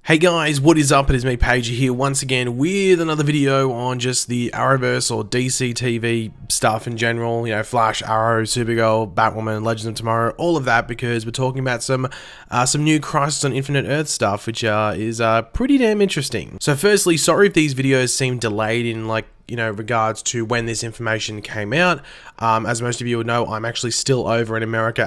Hey guys, what is up? It is me, Pagey here, once again with another video on just the Arrowverse or DC TV stuff in general. You know, Flash, Arrow, Supergirl, Batwoman, Legends of Tomorrow, all of that, because we're talking about some new Crisis on Infinite Earth stuff, which is pretty damn interesting. So firstly, sorry if these videos seem delayed in regards to when this information came out. As most of you would know, I'm actually still over in America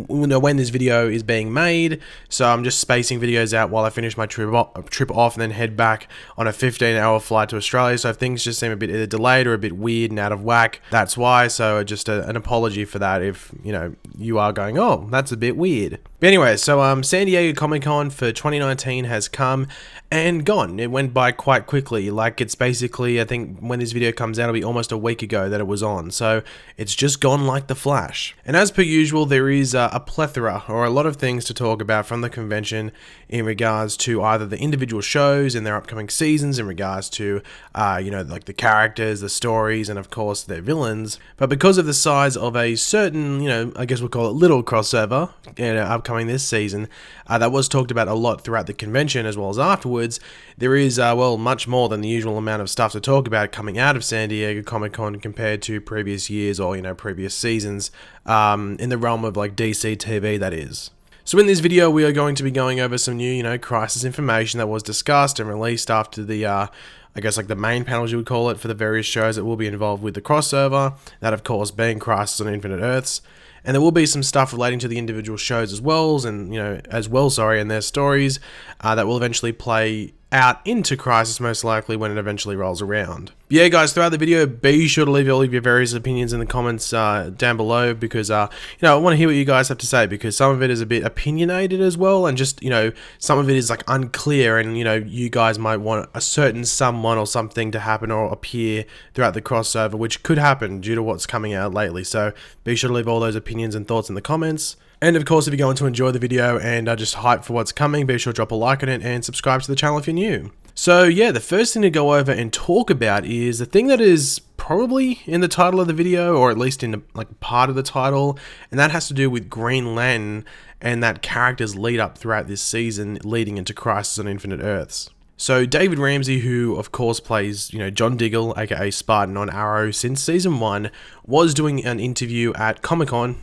when this video is being made, so I'm just spacing videos out while I finish my trip off and then head back on a 15-hour flight to Australia. So if things just seem a bit either delayed or a bit weird and out of whack, that's why. So just an apology for that if you are going, oh, that's a bit weird. But anyway, so San Diego Comic-Con for 2019 has come and gone. It went by quite quickly. Like, it's basically, I think when this video comes out, it'll be almost a week ago that it was on. So it's just gone like the Flash. And as per usual, there is a plethora or a lot of things to talk about from the convention in regards to either the individual shows and their upcoming seasons, in regards to, like the characters, the stories, and of course their villains. But because of the size of a certain, I guess we'll call it little crossover, upcoming this season, that was talked about a lot throughout the convention as well as afterwards, there is, much more than the usual amount of stuff to talk about coming out of San Diego Comic-Con compared to previous years or, previous seasons, in the realm of like DC TV, that is. So in this video, we are going to be going over some new, Crisis information that was discussed and released after the, I guess like the main panels you would call it, for the various shows that will be involved with the crossover, that of course being Crisis on Infinite Earths. And there will be some stuff relating to the individual shows as well, and and their stories that will eventually play out into Crisis, most likely when it eventually rolls around. But yeah, guys, throughout the video, be sure to leave all of your various opinions in the comments down below, because I want to hear what you guys have to say, because some of it is a bit opinionated as well, and just some of it is like unclear, and you guys might want a certain someone or something to happen or appear throughout the crossover, which could happen due to what's coming out lately. So be sure to leave all those opinions and thoughts in the comments. And of course, if you're going to enjoy the video and are just hyped for what's coming, be sure to drop a like on it and subscribe to the channel if you're new. So yeah, the first thing to go over and talk about is the thing that is probably in the title of the video, or at least in part of the title, and that has to do with Green Lantern and that character's lead up throughout this season leading into Crisis on Infinite Earths. So David Ramsey, who of course plays, John Diggle, aka Spartan on Arrow since season 1, was doing an interview at Comic-Con,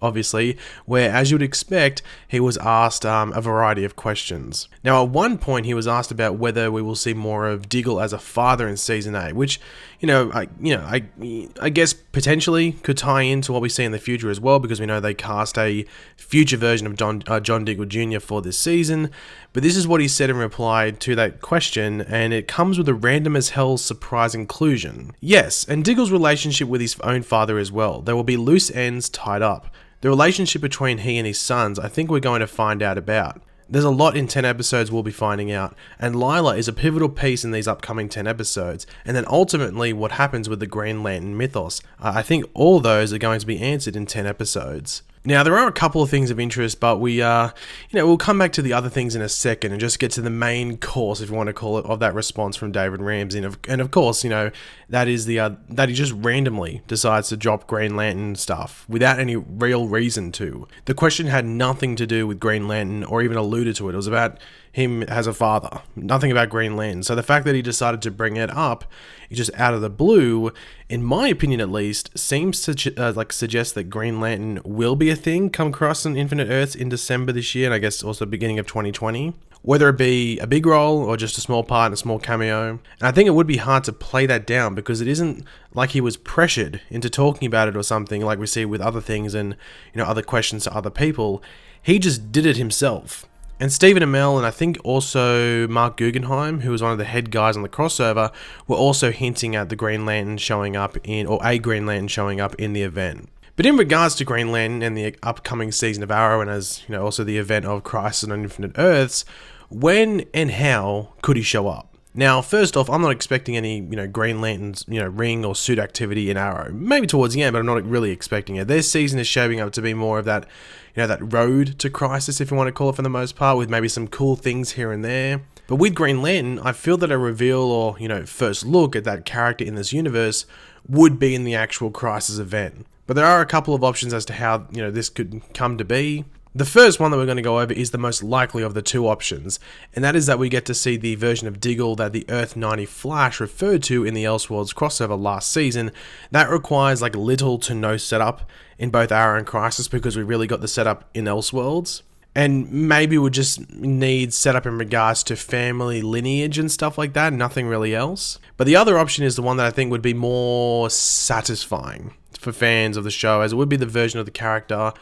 obviously, where, as you would expect, he was asked a variety of questions. Now, at one point, he was asked about whether we will see more of Diggle as a father in season 8, which, I guess potentially could tie into what we see in the future as well, because we know they cast a future version of John Diggle Jr. for this season. But this is what he said in reply to that question, and it comes with a random as hell surprise inclusion. Yes, and Diggle's relationship with his own father as well. There will be loose ends tied up. The relationship between he and his sons, I think we're going to find out about. There's a lot in 10 episodes we'll be finding out, and Lila is a pivotal piece in these upcoming 10 episodes, and then ultimately what happens with the Green Lantern mythos. I think all those are going to be answered in 10 episodes. Now, there are a couple of things of interest, but we'll come back to the other things in a second and just get to the main course, if you want to call it, of that response from David Ramsey. And of course, that is that he just randomly decides to drop Green Lantern stuff without any real reason to. The question had nothing to do with Green Lantern or even alluded to it. It was about him as a father, nothing about Green Lantern. So the fact that he decided to bring it up, just out of the blue, in my opinion at least, seems to suggest that Green Lantern will be a thing come across on Infinite Earths in December this year, and I guess also beginning of 2020. Whether it be a big role or just a small part and a small cameo. And I think it would be hard to play that down, because it isn't like he was pressured into talking about it or something like we see with other things and other questions to other people. He just did it himself. And Stephen Amell, and I think also Mark Guggenheim, who was one of the head guys on the crossover, were also hinting at the Green Lantern showing up or a Green Lantern showing up in the event. But in regards to Green Lantern and the upcoming season of Arrow, and as also the event of Crisis on Infinite Earths, when and how could he show up? Now, first off, I'm not expecting any, Green Lantern's, ring or suit activity in Arrow. Maybe towards the end, but I'm not really expecting it. Their season is shaping up to be more of that, that road to Crisis, if you want to call it, for the most part, with maybe some cool things here and there. But with Green Lantern, I feel that a reveal or, first look at that character in this universe would be in the actual Crisis event. But there are a couple of options as to how, this could come to be. The first one that we're going to go over is the most likely of the two options, and that is that we get to see the version of Diggle that the Earth 90 Flash referred to in the Elseworlds crossover last season. That requires like little to no setup in both Arrow and Crisis because we really got the setup in Elseworlds. And maybe we just need setup in regards to family lineage and stuff like that, nothing really else. But the other option is the one that I think would be more satisfying for fans of the show, as it would be the version of the character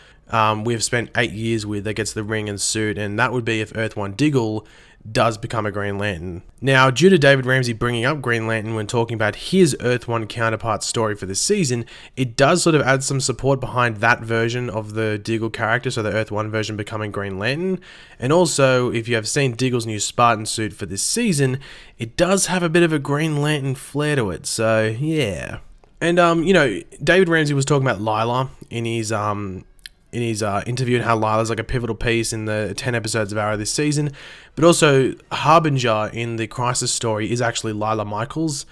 we've spent 8 years with that gets the ring and suit, and that would be if Earth 1 Diggle does become a Green Lantern. Now, due to David Ramsey bringing up Green Lantern when talking about his Earth 1 counterpart story for this season, it does sort of add some support behind that version of the Diggle character, so the Earth 1 version becoming Green Lantern. And also, if you have seen Diggle's new Spartan suit for this season, it does have a bit of a Green Lantern flair to it, so yeah. And, David Ramsey was talking about Lila in his interview, and how Lila's like a pivotal piece in the 10 episodes of Arrow this season, but also Harbinger in the Crisis story is actually Lila Michaels.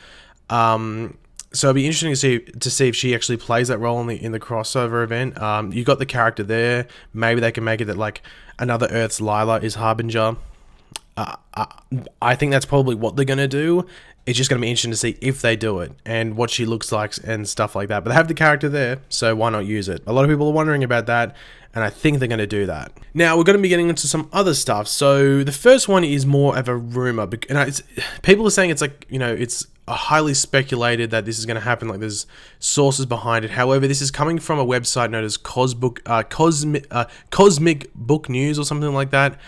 So it'll be interesting to see if she actually plays that role in the crossover event. You got the character there. Maybe they can make it that like another Earth's Lila is Harbinger. I think that's probably what they're gonna do. It's just going to be interesting to see if they do it and what she looks like and stuff like that. But they have the character there, so why not use it? A lot of people are wondering about that, and I think they're going to do that. Now, we're going to be getting into some other stuff. So the first one is more of a rumor. And people are saying it's like, it's highly speculated that this is going to happen. Like, there's sources behind it. However, this is coming from a website known as Cosmic Book News or something like that.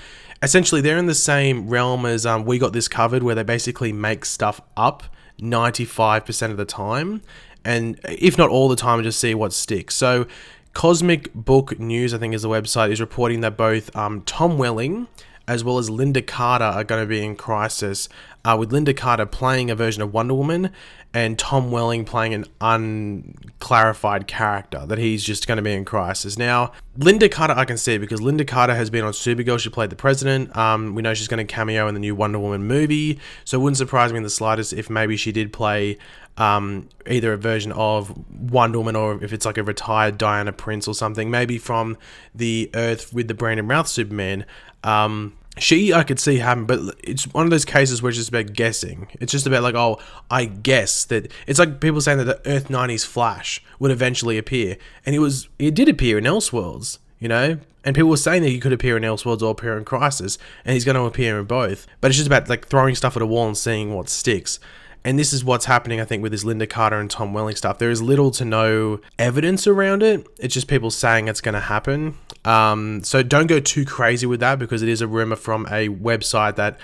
Essentially, they're in the same realm as We Got This Covered, where they basically make stuff up 95% of the time, and if not all the time, and just see what sticks. So, Cosmic Book News, I think is the website, is reporting that both Tom Welling as well as Linda Carter are going to be in Crisis, with Linda Carter playing a version of Wonder Woman and Tom Welling playing an unclarified character that he's just going to be in Crisis. Now, Linda Carter I can see because Linda Carter has been on Supergirl. She played the President. We know she's going to cameo in the new Wonder Woman movie, so it wouldn't surprise me in the slightest if maybe she did play either a version of Wonder Woman or if it's like a retired Diana Prince or something, maybe from the Earth with the Brandon Routh Superman. I could see happen, but it's one of those cases where it's just about guessing. It's just about like, oh, I guess that it's like people saying that the Earth 90s Flash would eventually appear, and it did appear in Elseworlds, and people were saying that he could appear in Elseworlds or appear in Crisis, and he's going to appear in both. But it's just about like throwing stuff at a wall and seeing what sticks. And this is what's happening, I think, with this Linda Carter and Tom Welling stuff. There is little to no evidence around it. It's just people saying it's going to happen. So don't go too crazy with that because it is a rumor from a website that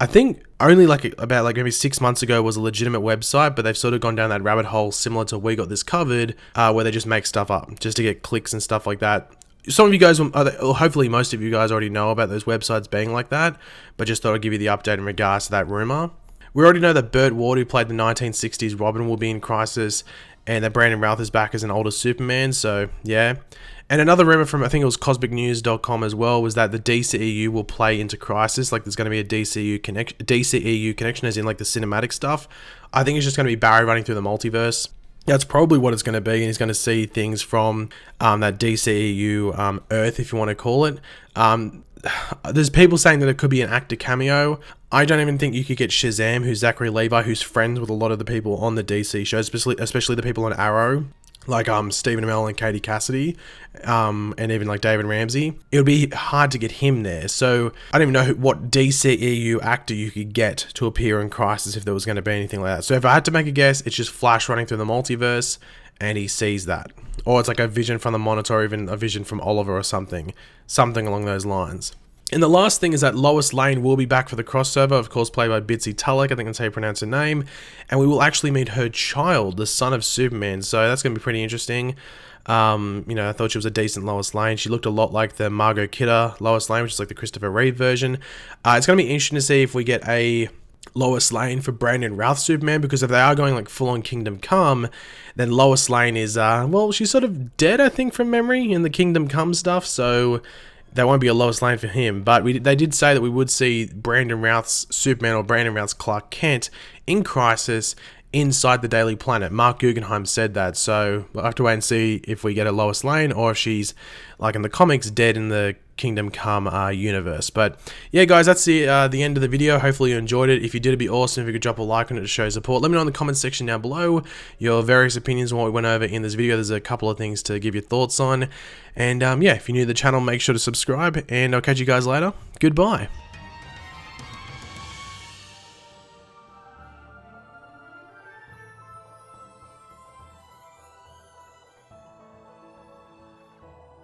I think only about maybe 6 months ago was a legitimate website, but they've sort of gone down that rabbit hole similar to We Got This Covered, where they just make stuff up just to get clicks and stuff like that. Some of you guys, or hopefully most of you guys already know about those websites being like that, but just thought I'd give you the update in regards to that rumor. We already know that Burt Ward, who played the 1960s Robin, will be in Crisis, and that Brandon Routh is back as an older Superman, so yeah. And another rumor from, I think it was cosmicnews.com as well, was that the DCEU will play into Crisis, like there's going to be a DCEU connection, as in like the cinematic stuff. I think it's just going to be Barry running through the multiverse. That's probably what it's going to be, and he's going to see things from that DCEU Earth, if you want to call it. There's people saying that it could be an actor cameo. I don't even think you could get Shazam, who's Zachary Levi, who's friends with a lot of the people on the DC show, especially the people on Arrow, like Stephen Amell and Katie Cassidy, and even like David Ramsey. It would be hard to get him there. So I don't even know what DCEU actor you could get to appear in Crisis if there was going to be anything like that. So if I had to make a guess, it's just Flash running through the multiverse, and he sees that. Or it's like a vision from the Monitor, or even a vision from Oliver or something along those lines. And the last thing is that Lois Lane will be back for the crossover, of course played by Bitsy Tulloch, I think that's how you pronounce her name, and we will actually meet her child, the son of Superman, so that's going to be pretty interesting. I thought she was a decent Lois Lane. She looked a lot like the Margot Kidder Lois Lane, which is like the Christopher Reeve version. It's going to be interesting to see if we get a Lois Lane for Brandon Routh Superman, because if they are going like full-on Kingdom Come, then Lois Lane is, she's sort of dead, I think, from memory in the Kingdom Come stuff, so there won't be a Lois Lane for him. But they did say that we would see Brandon Routh's Superman or Brandon Routh's Clark Kent in Crisis inside the Daily Planet. Mark Guggenheim said that, so we'll have to wait and see if we get a Lois Lane or if she's, like in the comics, dead in the Kingdom Come universe. But yeah, guys, that's the end of the video. Hopefully you enjoyed it. If you did, it'd be awesome if you could drop a like on it to show support. Let me know in the comments section down below your various opinions on what we went over in this video. There's a couple of things to give your thoughts on. And yeah, if you're new to the channel, make sure to subscribe, and I'll catch you guys later. Goodbye.